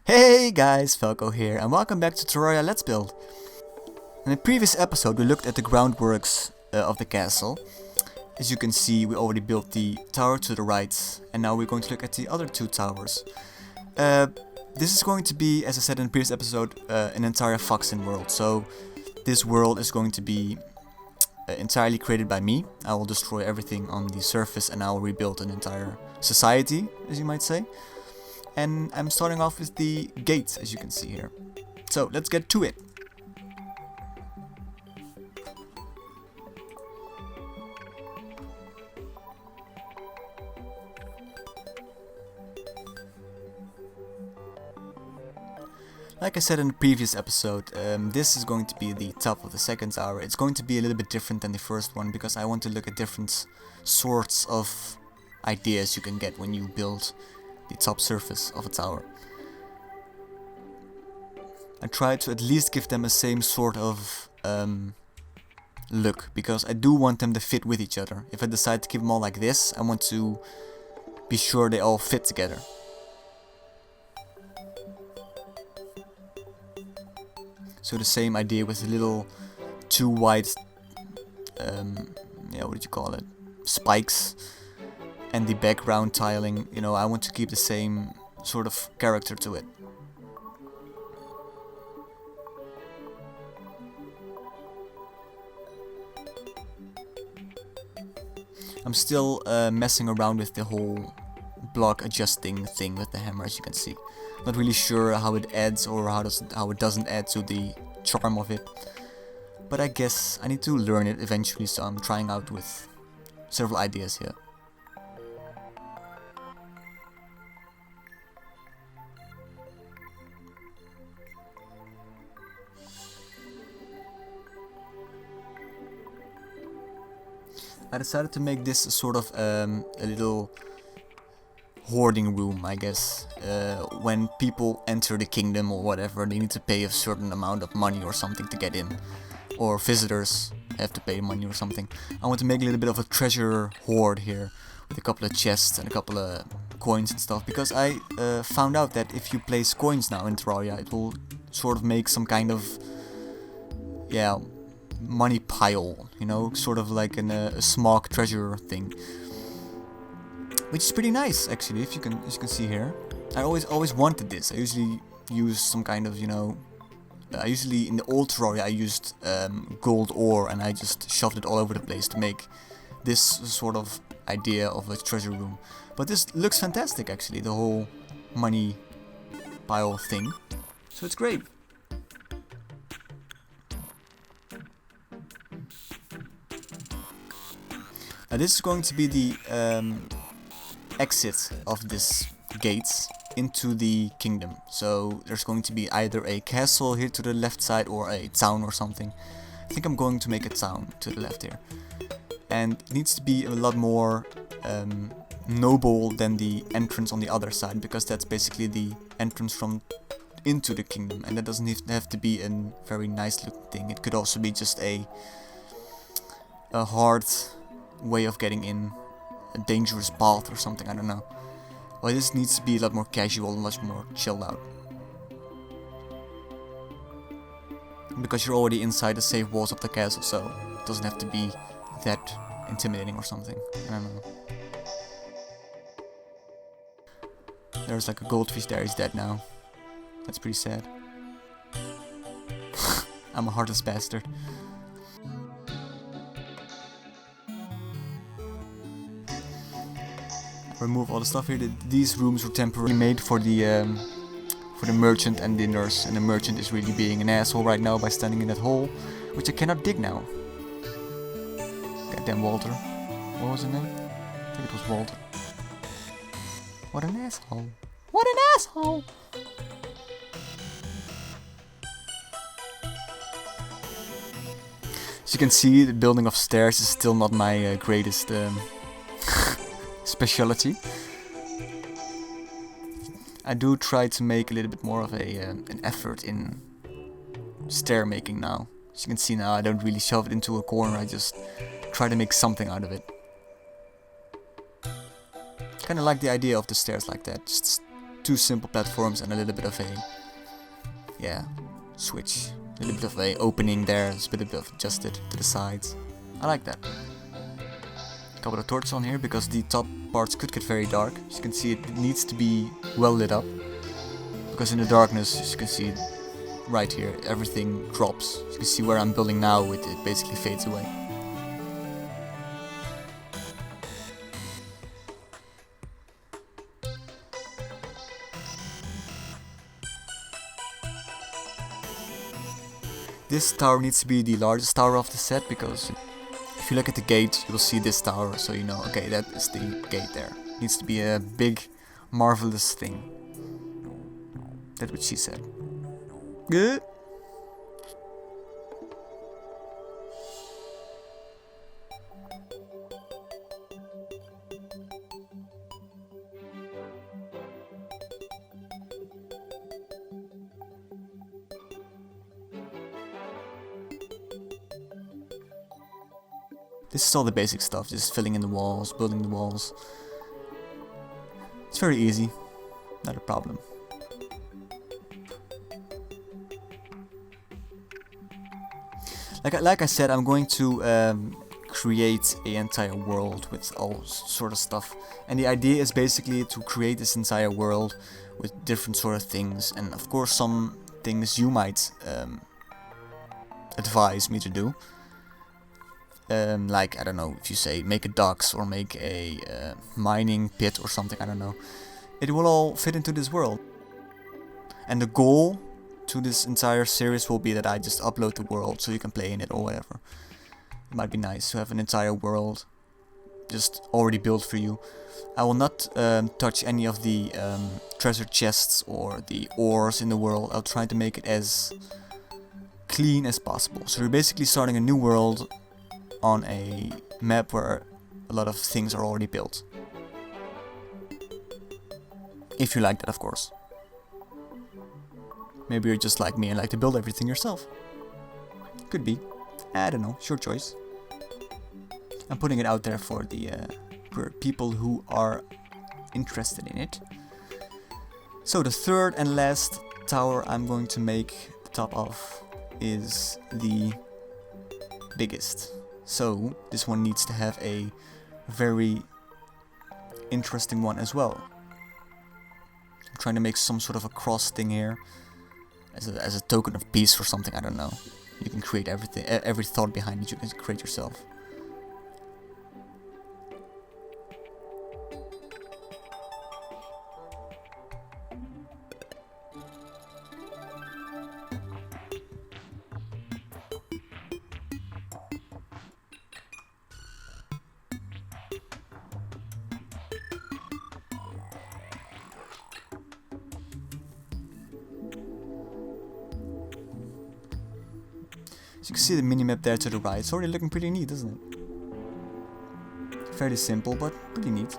Hey guys, Falco here, and welcome back to Terraria Let's Build. In the previous episode we looked at the groundworks of the castle. As you can see, we already built the tower to the right, and now we're going to look at the other two towers. This is going to be, as I said in the previous episode, an entire Foxinworld. So this world is going to be entirely created by me. I will destroy everything on the surface and I will rebuild an entire society, as you might say. And I'm starting off with the gates, as you can see here. So let's get to it. Like I said in the previous episode, this is going to be the top of the second tower. It's going to be a little bit different than the first one because I want to look at different sorts of ideas you can get when you build the top surface of a tower. I try to at least give them the same sort of look, because I do want them to fit with each other. If I decide to keep them all like this, I want to be sure they all fit together. So the same idea with the little two white, what did you call it, spikes, and the background tiling. You know, I want to keep the same sort of character to it. I'm still messing around with the whole block adjusting thing with the hammer, as you can see. Not really sure how it adds or how it doesn't add to the charm of it. But I guess I need to learn it eventually, so I'm trying out with several ideas here. I decided to make this a sort of a little hoarding room, I guess. When people enter the kingdom or whatever, they need to pay a certain amount of money or something to get in. Or visitors have to pay money or something. I want to make a little bit of a treasure hoard here, with a couple of chests and a couple of coins and stuff. Because I found out that if you place coins now in Terraria, it will sort of make some kind of, money pile, you know, sort of like a smog treasure thing, which is pretty nice actually. As you can see here, I always wanted this. I usually use some kind of, I usually in the old Terraria I used gold ore, and I just shoved it all over the place to make this sort of idea of a treasure room. But this looks fantastic actually, the whole money pile thing. So it's great. Now this is going to be the exit of this gates into the kingdom. So there's going to be either a castle here to the left side or a town or something. I think I'm going to make a town to the left here. And it needs to be a lot more noble than the entrance on the other side, because that's basically the entrance from into the kingdom, and that doesn't have to be a very nice looking thing. It could also be just a hard way of getting in, a dangerous path or something, I don't know. Well, this needs to be a lot more casual and much more chilled out. Because you're already inside the safe walls of the castle, so it doesn't have to be that intimidating or something. I don't know. There's like a goldfish there, he's dead now. That's pretty sad. I'm a heartless bastard. Remove all the stuff here. These rooms were temporarily made for the merchant and the nurse, and the merchant is really being an asshole right now by standing in that hole, which I cannot dig now. Goddamn Walter. What was his name? I think it was Walter. What an asshole. What an asshole! As you can see, the building of stairs is still not my greatest specialty. I do try to make a little bit more of an effort in stair making now. As you can see now, I don't really shove it into a corner, I just try to make something out of it. Kinda like the idea of the stairs like that, just two simple platforms and a little bit of a, yeah, switch. A little bit of a opening there, it's a bit of adjusted to the sides. I like that. A couple of torches on here because the top parts could get very dark. As you can see, it needs to be well lit up. Because in the darkness, as you can see right here, everything drops. As you can see where I'm building now, it basically fades away. This tower needs to be the largest tower of the set, because if you look at the gate, you will see this tower, so you know, okay, that is the gate there. It needs to be a big, marvelous thing. That's what she said. Good. This is all the basic stuff, just filling in the walls, building the walls. It's very easy, not a problem. Like I said, I'm going to create an entire world with all sort of stuff. And the idea is basically to create this entire world with different sort of things. And of course some things you might advise me to do. Like, I don't know, if you say make a docks or make a mining pit or something, I don't know. It will all fit into this world. And the goal to this entire series will be that I just upload the world so you can play in it or whatever. It might be nice to have an entire world just already built for you. I will not touch any of the treasure chests or the ores in the world. I'll try to make it as clean as possible. So we're basically starting a new world on a map where a lot of things are already built. If you like that, of course. Maybe you're just like me and like to build everything yourself. Could be. I don't know, it's your choice. I'm putting it out there for the for people who are interested in it. So the third and last tower I'm going to make the top of is the biggest. So this one needs to have a very interesting one as well. I'm trying to make some sort of a cross thing here as a token of peace or something, I don't know. You can create everything, every thought behind it you can create yourself. So you can see the minimap there to the right. It's already looking pretty neat, doesn't it? Fairly simple, but pretty neat.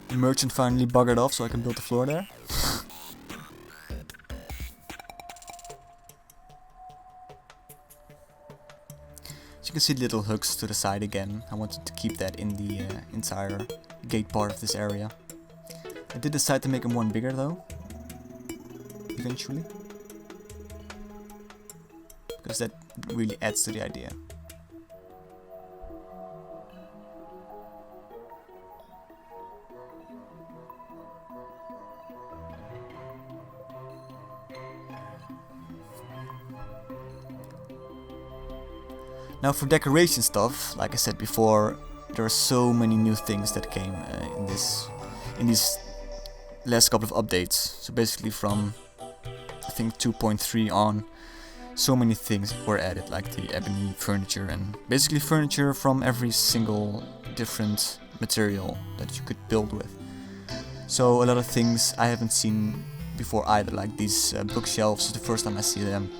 The merchant finally buggered off so I can build the floor there. As you can see the little hooks to the side again. I wanted to keep that in the entire gate part of this area. I did decide to make them one bigger though. Eventually. Because that really adds to the idea. Now for decoration stuff, like I said before, there are so many new things that came in these last couple of updates. So basically from I think 2.3 on, so many things were added, like the ebony furniture and basically furniture from every single different material that you could build with. So a lot of things I haven't seen before either, like these bookshelves is the first time I see them.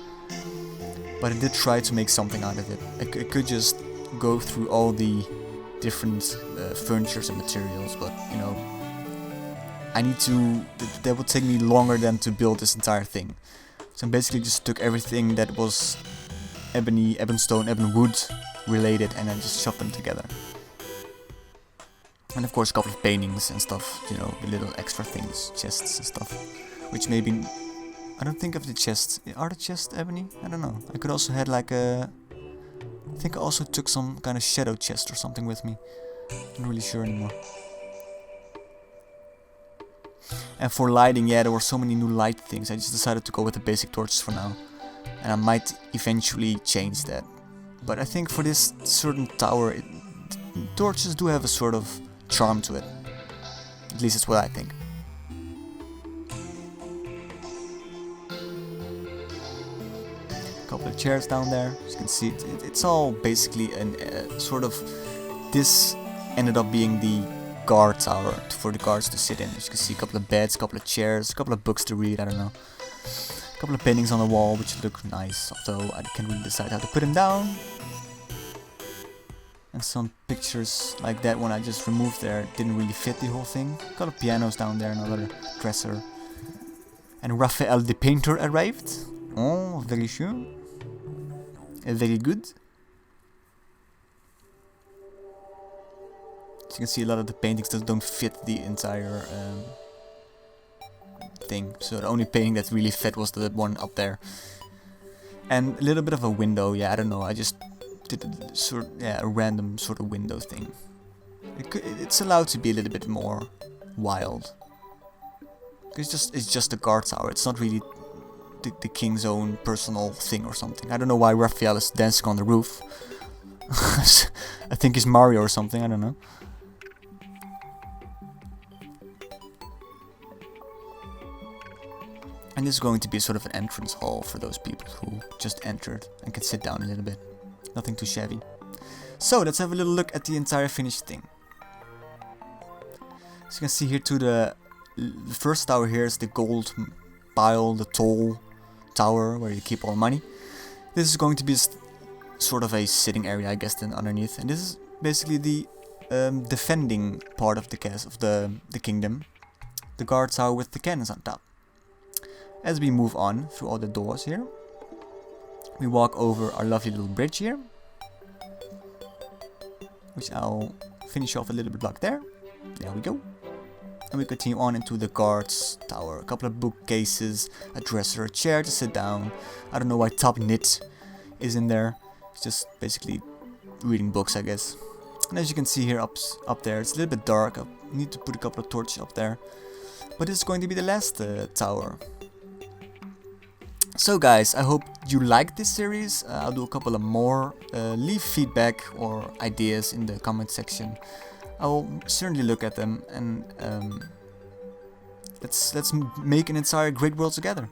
but I did try to make something out of it. I could just go through all the different furnitures and materials, but you know, I need to. That would take me longer than to build this entire thing. So I basically just took everything that was ebony, ebonstone, ebonwood related, and then just shoved them together. And of course a couple of paintings and stuff, you know, the little extra things, chests and stuff. Which maybe, I don't think of the chests. Are the chests ebony? I don't know. I could also had like a, I think I also took some kind of shadow chest or something with me. I'm not really sure anymore. And for lighting, yeah, there were so many new light things. I just decided to go with the basic torches for now. And I might eventually change that. But I think for this certain tower, torches do have a sort of charm to it. At least it's what I think. A couple of chairs down there. As you can see, it's all basically a sort of... This ended up being the guard tower for the guards to sit in. As you can see, a couple of beds, a couple of chairs, a couple of books to read, I don't know. A couple of paintings on the wall which look nice, although I can't really decide how to put them down. And some pictures like that one I just removed there, didn't really fit the whole thing. A couple of pianos down there, another dresser. And Raphael the painter arrived. Oh, very sure. Very good. As you can see, a lot of the paintings that don't fit the entire thing. So the only painting that really fit was the one up there. And a little bit of a window, yeah, I don't know, I just did a random sort of window thing. It's allowed to be a little bit more wild. It's just a guard tower, it's not really the king's own personal thing or something. I don't know why Raphael is dancing on the roof. I think he's Mario or something, I don't know. And this is going to be sort of an entrance hall for those people who just entered and can sit down a little bit. Nothing too shabby. So let's have a little look at the entire finished thing. As you can see here, to the first tower here is the gold pile, the toll tower where you keep all the money. This is going to be sort of a sitting area, I guess, then underneath. And this is basically the defending part of the castle, of the kingdom. The guard tower with the cannons on top. As we move on through all the doors here, we walk over our lovely little bridge here, which I'll finish off a little bit block there. There we go. And we continue on into the guards tower. A couple of bookcases, a dresser, a chair to sit down. I don't know why Top Knit is in there. It's just basically reading books, I guess. And as you can see here up there, it's a little bit dark. I need to put a couple of torches up there. But this is going to be the last tower. So guys, I hope you liked this series. I'll do a couple of more. Leave feedback or ideas in the comment section. I will certainly look at them, and let's make an entire great world together.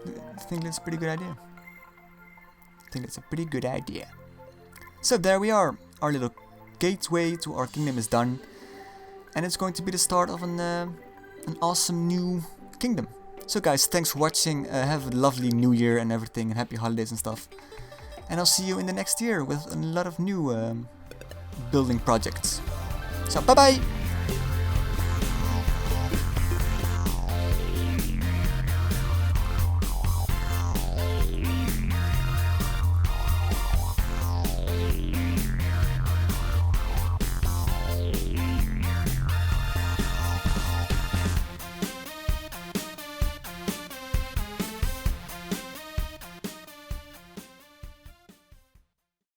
I think that's a pretty good idea. So there we are. Our little gateway to our kingdom is done, and it's going to be the start of an awesome new kingdom. So guys, thanks for watching, have a lovely new year and everything, and happy holidays and stuff. And I'll see you in the next year with a lot of new building projects. So bye bye!